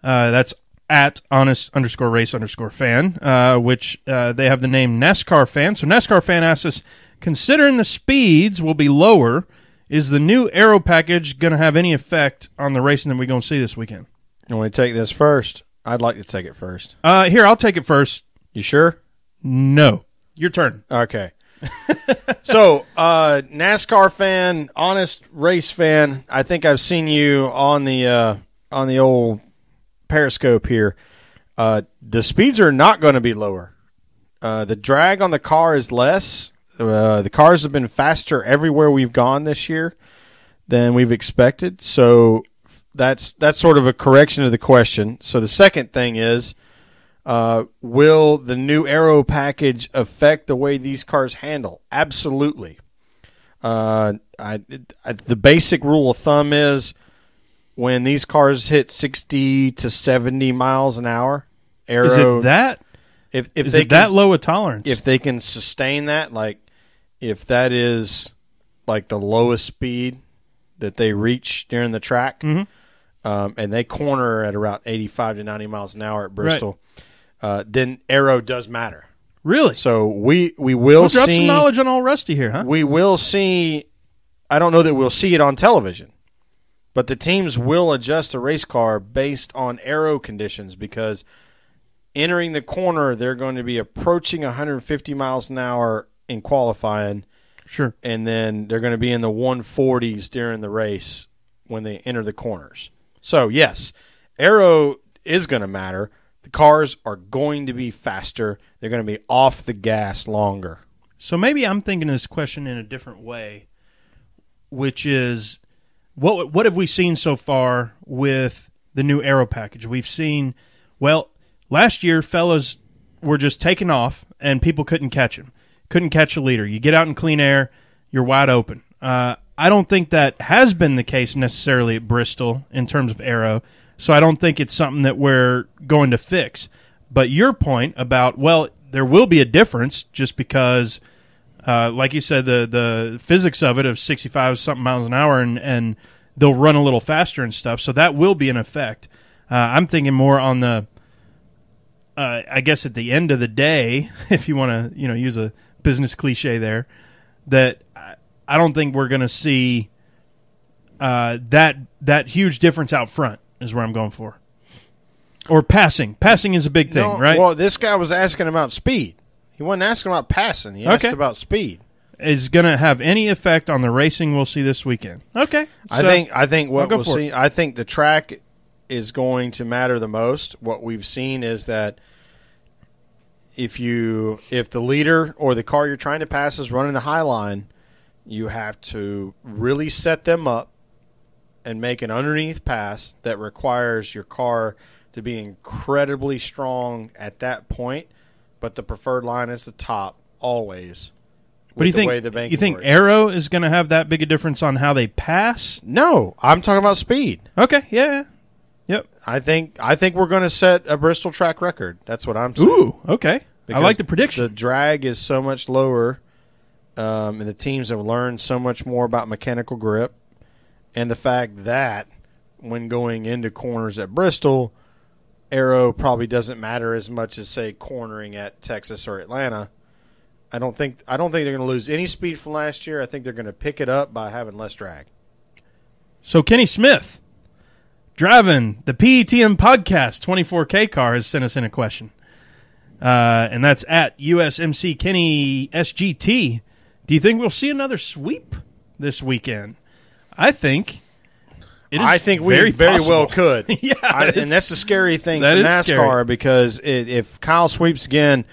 that's at honest_race_fan, which they have the name NASCAR fan. So, NASCAR fan asks us, considering the speeds will be lower, is the new aero package going to have any effect on the racing that we're going to see this weekend? You want to take this first? I'd like to take it first. Here, I'll take it first. You sure? No. Your turn. Okay. So, NASCAR fan, honest race fan, I think I've seen you on the old Periscope here. The speeds are not going to be lower. The drag on the car is less. The cars have been faster everywhere we've gone this year than we've expected. So that's sort of a correction of the question. So the second thing is, will the new aero package affect the way these cars handle? Absolutely. The basic rule of thumb is when these cars hit 60 to 70 miles an hour, aero. Is it that? Is it that low a tolerance? If they can sustain that, like if that is like the lowest speed that they reach during the track, and they corner at around 85 to 90 miles an hour at Bristol. Right. Then aero does matter. Really? So we will see. Drop some knowledge on all Rusty here, huh? We will see. I don't know that we'll see it on television, but the teams will adjust the race car based on aero conditions because entering the corner, they're going to be approaching 150 miles an hour in qualifying. Sure. And then they're going to be in the 140s during the race when they enter the corners. So, yes, aero is going to matter. The cars are going to be faster. They're going to be off the gas longer. So maybe I'm thinking this question in a different way, which is what have we seen so far with the new aero package? We've seen, well, last year fellas were just taking off and people couldn't catch them. Couldn't catch a leader. You get out in clean air, you're wide open. I don't think that has been the case necessarily at Bristol in terms of aero. So I don't think it's something that we're going to fix. But your point about, well, there will be a difference just because, like you said, the physics of it of 65-something miles an hour and they'll run a little faster and stuff. So that will be an effect. I'm thinking more on the, I guess at the end of the day, if you want to use a business cliche there, that I don't think we're going to see that huge difference out front. Is where I'm going for. Or passing. Passing is a big thing, right? Well, this guy was asking about speed. He wasn't asking about passing. He asked about speed. Is going to have any effect on the racing we'll see this weekend? Okay. I think what we'll see. I think the track is going to matter the most. What we've seen is that if the leader or the car you're trying to pass is running the high line, you have to really set them up and make an underneath pass that requires your car to be incredibly strong at that point, but the preferred line is the top always. But you think aero is going to have that big a difference on how they pass? No, I'm talking about speed. Okay, yeah. Yep. I think we're going to set a Bristol track record. That's what I'm saying. Ooh, okay. Because I like the prediction. The drag is so much lower, and the teams have learned so much more about mechanical grip, and the fact that when going into corners at Bristol, aero probably doesn't matter as much as, say, cornering at Texas or Atlanta. I don't think they're going to lose any speed from last year. I think they're going to pick it up by having less drag. So Kenny Smith, driving the PETM podcast 24K car, has sent us in a question. And that's at USMC Kenny SGT. Do you think we'll see another sweep this weekend? I think we very well could. Yeah, and that's the scary thing for NASCAR scary. Because if Kyle sweeps again,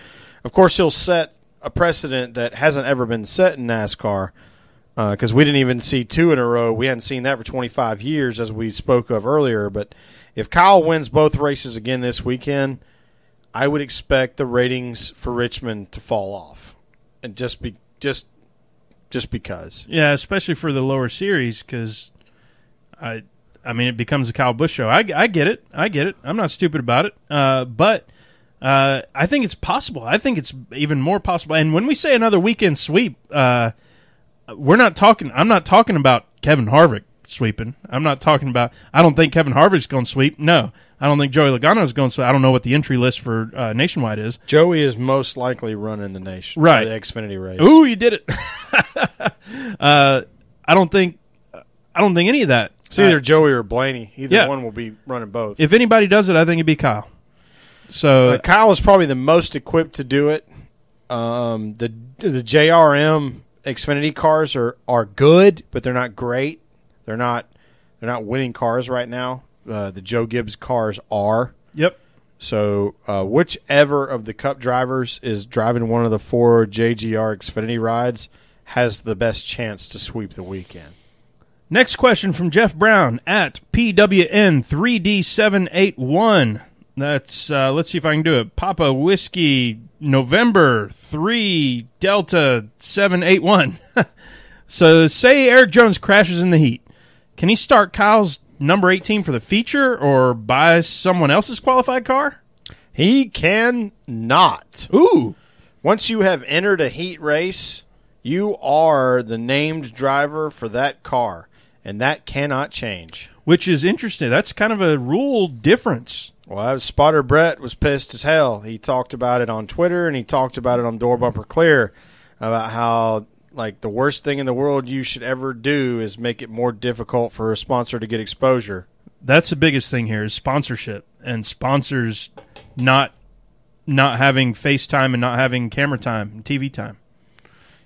of course he'll set a precedent that hasn't ever been set in NASCAR, because we didn't even see 2 in a row. We hadn't seen that for 25 years, as we spoke of earlier. But if Kyle wins both races again this weekend, I would expect the ratings for Richmond to fall off, and just because. Yeah, especially for the lower series, because I mean it becomes a Kyle Busch show. I get it. I'm not stupid about it. But I think it's possible. I think it's even more possible. And when we say another weekend sweep, I'm not talking about Kevin Harvick sweeping. I don't think Kevin Harvick's going to sweep. No. I don't think Joey Logano's going to sweep. I don't know what the entry list for Nationwide is. Joey is most likely running the nation. Right. The Xfinity race. Ooh, you did it. I don't think any of that. It's either Joey or Blaney. Either one will be running both. If anybody does it, I think it'd be Kyle. So Kyle is probably the most equipped to do it. The JRM Xfinity cars are good, but they're not great. They're not winning cars right now. The Joe Gibbs cars are. Yep. So whichever of the Cup drivers is driving one of the 4 JGR Xfinity rides has the best chance to sweep the weekend. Next question from Jeff Brown at PWN3D781. That's let's see if I can do it. Papa Whiskey November 3 Delta 781. So say Eric Jones crashes in the heat. Can he start Kyle's number 18 for the feature or buy someone else's qualified car? He can not. Ooh. Once you have entered a heat race, you are the named driver for that car, and that cannot change. Which is interesting. That's kind of a rule difference. Well, Spotter Brett was pissed as hell. He talked about it on Twitter, and he talked about it on Door Bumper Clear, about how the worst thing in the world you should ever do is make it more difficult for a sponsor to get exposure. That's the biggest thing here is sponsorship, and sponsors not having FaceTime and not having camera time and TV time.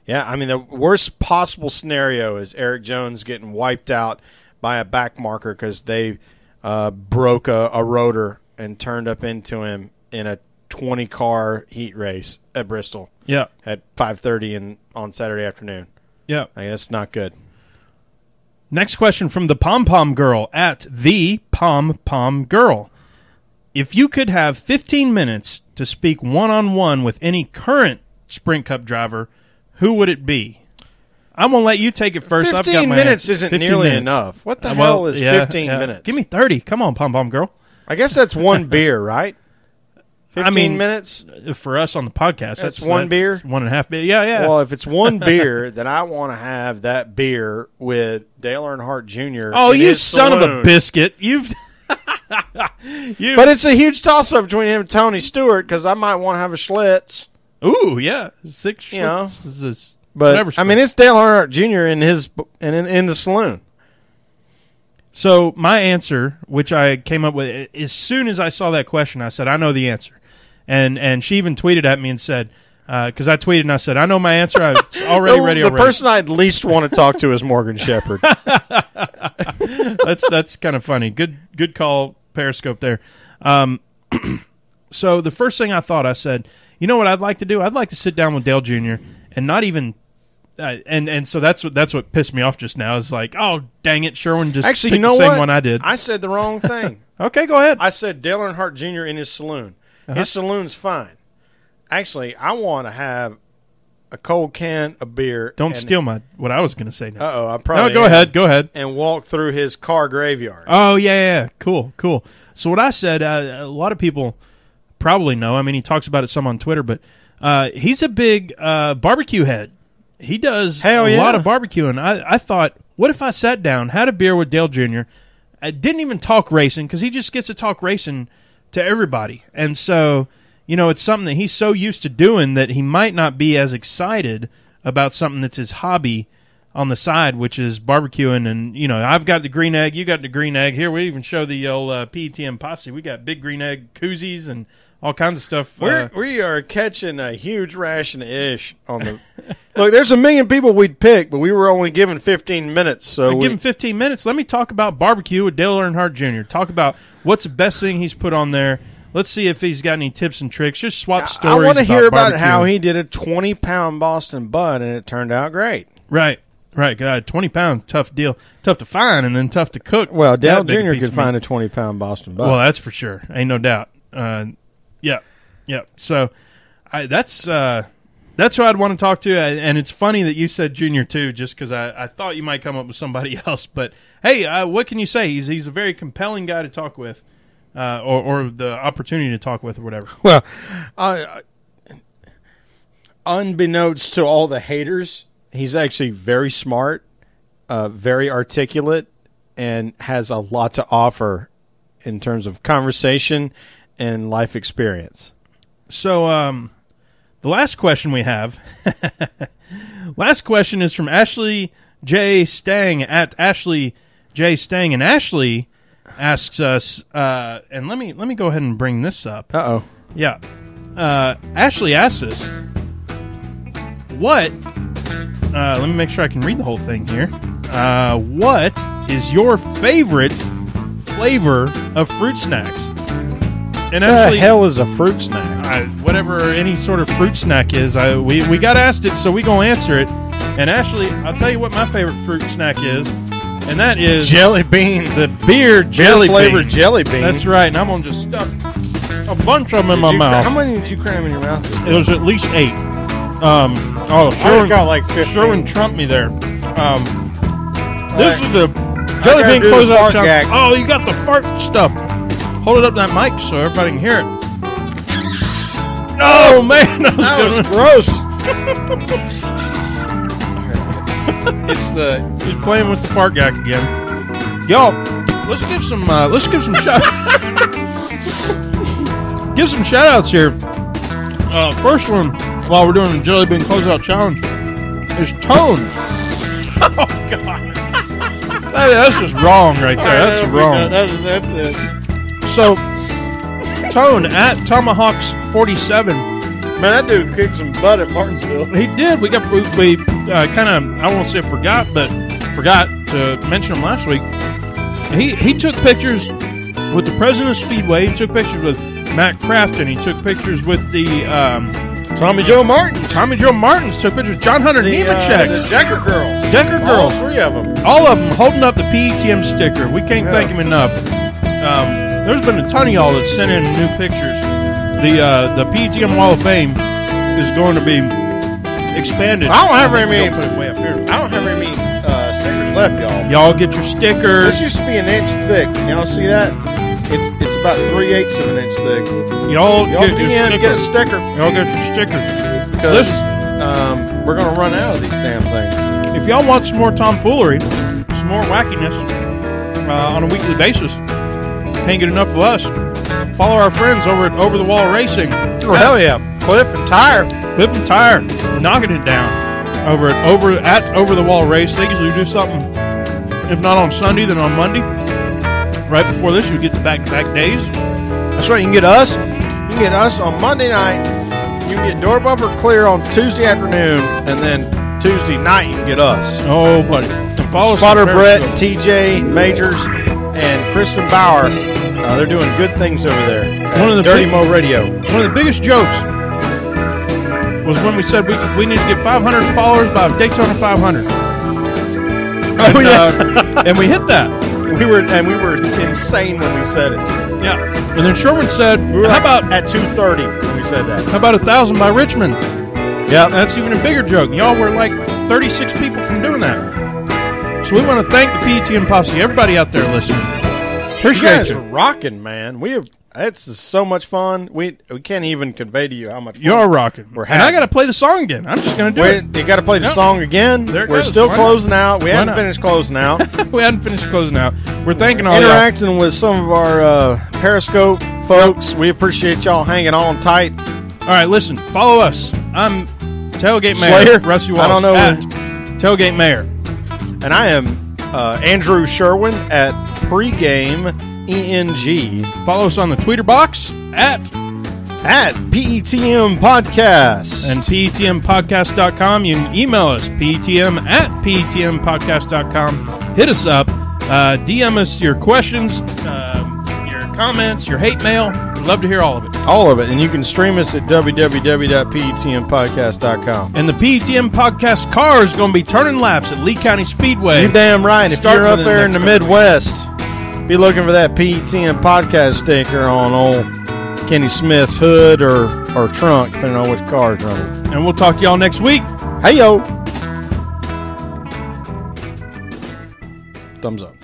Yeah, I mean, the worst possible scenario is Eric Jones getting wiped out by a back marker because they broke a rotor and turned up into him in a 20-car heat race at Bristol. Yeah. At 5:30 on Saturday afternoon. Yeah. I mean, that's not good. Next question from the Pom Pom Girl at the Pom Pom Girl. If you could have 15 minutes to speak one-on-one with any current Sprint Cup driver, who would it be? I'm going to let you take it first. 15 I've got my minutes answer. isn't 15 nearly minutes. enough. What the hell is 15 minutes? Give me 30. Come on, Pom Pom Girl. I guess that's one beer, right? 15 minutes? For us on the podcast, that's one beer? 1.5 beer. Yeah. Well, if it's one beer, then I want to have that beer with Dale Earnhardt Jr. Oh, you son saloon. of a biscuit. But it's a huge toss-up between him and Tony Stewart because I might want to have a Schlitz. Ooh, yeah. 6 Schlitz. But, I mean, it's Dale Earnhardt Jr. in the saloon. So my answer, which I came up with, as soon as I saw that question, I said, I know the answer. And she even tweeted at me and said, because I tweeted and I said, I know my answer. It's already ready. The person I'd least want to talk to is Morgan Shepherd. That's kind of funny. Good call, Periscope there. So the first thing I thought, I said, you know what I'd like to do? I'd like to sit down with Dale Jr. and not even and so that's what pissed me off just now. Is like, oh dang it, Sherwin just actually, picked you know the same what? one I did. I said the wrong thing. Okay, go ahead. I said Dale Earnhardt Jr. in his saloon. His saloon's fine. Actually, I want to have a cold can of beer. Don't steal what I was going to say now. Uh-oh, I probably No, go ahead. And walk through his car graveyard. Oh, yeah. Cool. So what I said, a lot of people probably know. I mean, he talks about it some on Twitter, but he's a big barbecue head. He does a lot of barbecuing. I thought, what if I sat down, had a beer with Dale Jr., I didn't even talk racing, because he just gets to talk racing to everybody. And so, it's something that he's so used to doing that he might not be as excited about something that's his hobby on the side, which is barbecuing. And, I've got the green egg, you got the green egg. Here, we even show the old PETM posse. We got big green egg koozies and all kinds of stuff. We are catching a huge ration of ish on the. Look, there's a million people we'd pick, but we were only given 15 minutes. So give him 15 minutes. Let me talk about barbecue with Dale Earnhardt Jr. Talk about what's the best thing he's put on there. Let's see if he's got any tips and tricks. Just swap stories. I want to hear about barbecue. how he did a 20-pound Boston butt, and it turned out great. Right. God, 20 pounds, tough deal. Tough to find and then tough to cook. Well, Dale Jr. could find a 20-pound Boston butt. Well, that's for sure. Ain't no doubt. Yeah. So that's who I'd want to talk to. And it's funny that you said Junior too, just because I thought you might come up with somebody else. But hey, what can you say? He's a very compelling guy to talk with, or the opportunity to talk with, or whatever. Well, unbeknownst to all the haters, he's actually very smart, very articulate, and has a lot to offer in terms of conversation and life experience. So, the last question we have, last question is from Ashley J. Stang at Ashley J. Stang, and Ashley asks us, and let me go ahead and bring this up. Uh-oh. Yeah. Ashley asks us, what, let me make sure I can read the whole thing here. What is your favorite flavor of fruit snacks? And what the hell is a fruit snack? Whatever any sort of fruit snack is. We got asked it, so we gonna answer it. And Ashley, I'll tell you what my favorite fruit snack is, and that is jelly bean. The beer jelly flavored bean. Jelly bean. That's right. And I'm gonna just stuff a bunch of them in my mouth. How many did you cram in your mouth? It was at least 8. Sherwin got like 15. Sherwin trumped me there. This is the jelly bean closeout challenge. Oh, you got the fart stuff. Hold it up to that mic so everybody can hear it. Oh, man. That was gross. He's playing with the fart gag again. Y'all, let's give some give some shout outs here. First one, while we're doing the jelly bean closeout challenge, is Tone. Oh, God. That's just wrong right there. That's wrong. That's it. So, Tone at Tomahawks47. Man, that dude kicked some butt at Martinsville. He did. We kind of, I won't say forgot to mention him last week. He took pictures with the president of Speedway. He took pictures with Matt Crafton. He took pictures with the Tommy Joe Martins. Tommy Joe Martins took pictures. John Hunter Nemechek. The Decker Girls. Decker Girls. All 3 of them. All of them holding up the PETM sticker. We can't thank him enough. There's been a ton of y'all that sent in new pictures. The PETM Wall of Fame is going to be expanded. I don't have very many. Put it way up here. I don't have very many stickers left, y'all. Y'all get your stickers. This used to be an inch thick. Can y'all see that? It's about 3/8 of an inch thick. Y'all get your stickers. Get a sticker. Y'all get your stickers. Because we're going to run out of these damn things. If y'all want some more tomfoolery, some more wackiness on a weekly basis, can't get enough of us, follow our friends over at Over the Wall Racing. Oh, hell yeah. Cliff and Tire, knocking it down over at Over the Wall Race. They usually do something, if not on Sunday, then on Monday. Right before this, you get the back-to-back days. That's right. You can get us. You can get us on Monday night. You can get Door Bumper Clear on Tuesday afternoon, and then Tuesday night you can get us. Oh, buddy. Follow Spotter Brett, TJ Majors, and Kristen Bauer. They're doing good things over there at Dirty Mo Radio. One of the biggest jokes was when we said we need to get 500 followers by Daytona 500. Oh, yeah. And we hit that. We were insane when we said it. Yeah. And then Sherwin said, how about at 2:30 when we said that? How about 1,000 by Richmond? Yeah, That's even a bigger joke. Y'all were like 36 people from doing that. So we want to thank the PETM posse, everybody out there listening. you Appreciate guys are you. rocking, man. It's so much fun. We can't even convey to you how much fun You are rocking. we're And I having. got to play the song again. I'm just going to do it. You got to play the Yep. song again. There it We're goes. still Why closing out. We haven't not? finished closing out. We hadn't finished closing out. We're thanking all y'all. Interacting with some of our Periscope folks. We appreciate y'all hanging on tight. All right, listen. Follow us. I'm Tailgate Mayor. Slayer? Rusty Wallace. I don't know. At Tailgate Mayor. And I am Andrew Sherwin at Pregame ENG Follow us on the Twitter box at PETM Podcast. and PETMpodcast.com. You can email us, PETM at PETMpodcast.com. Hit us up. DM us your questions, your comments, your hate mail. We'd love to hear all of it. all of it. And you can stream us at www.petmpodcast.com. And the PETM podcast car is going to be turning laps at Lee County Speedway. You're damn right. If Starting you're up within there the in the next Midwest, be looking for that PETM podcast sticker on old Kenny Smith's hood or trunk, depending on which car is running. And we'll talk to y'all next week. Hey, yo. Thumbs up.